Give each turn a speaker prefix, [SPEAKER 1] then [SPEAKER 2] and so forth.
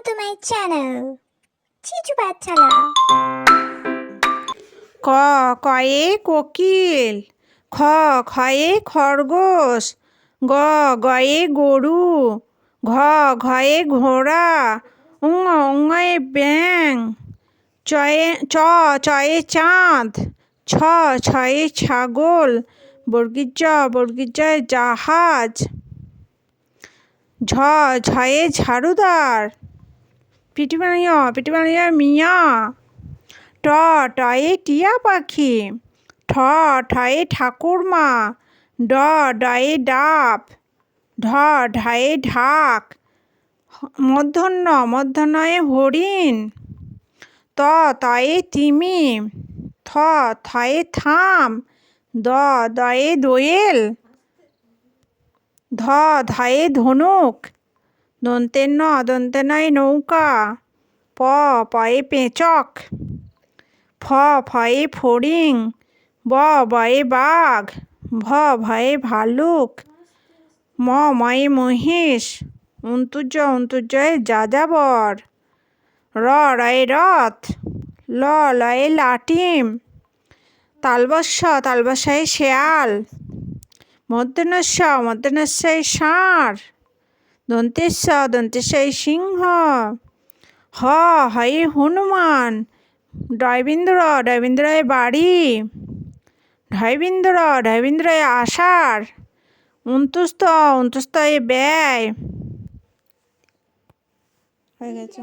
[SPEAKER 1] to my channel, Chichu Bachala.
[SPEAKER 2] ক কয়ে কোকিল, খ খয়ে খরগোশ, গয়ে গরু, ঘয়ে ঘোড়া, উঙয়ে ব্যাঙ, চয়ে চাঁদ, ছয়ে ছাগল, বর্গীজয় জাহাজ, ঝয়ে ঝাড়ুদার, পিটি মিয়া, টয়ে টিয়া পাখি, ঠয়ে ঠাকুরমা, ডয়ে ডাব, ঢায়ে ঢাক, মূর্ধন্যয়ে হরিণ, তয়ে তিমি, থয়ে থাম, দয়ে দোয়েল, ধায়ে ধনুক, দন্তেনয় নৌকা, পয়ে পেঁচক, ফয়ে ফড়িং, বয়ে বাঘ, ভয়ে ভালুক, ময়ে মহিষ, অন্তর্জয়ে যাযাবর, রয়ে রথ, লয়ে লাটিম, তালবস্যায় শেয়াল, মূর্ধন্যস্যায় ষাঁড়, দন্তেশ্বয় সিংহ, হয়ে হনুমান, ডয়বিন্দ্রয়ে বাড়ি, ঢয়বিন্দ্রয়ে আষাঢ়, অন্তুস্তয়ে ব্যয় হয়ে গেছে।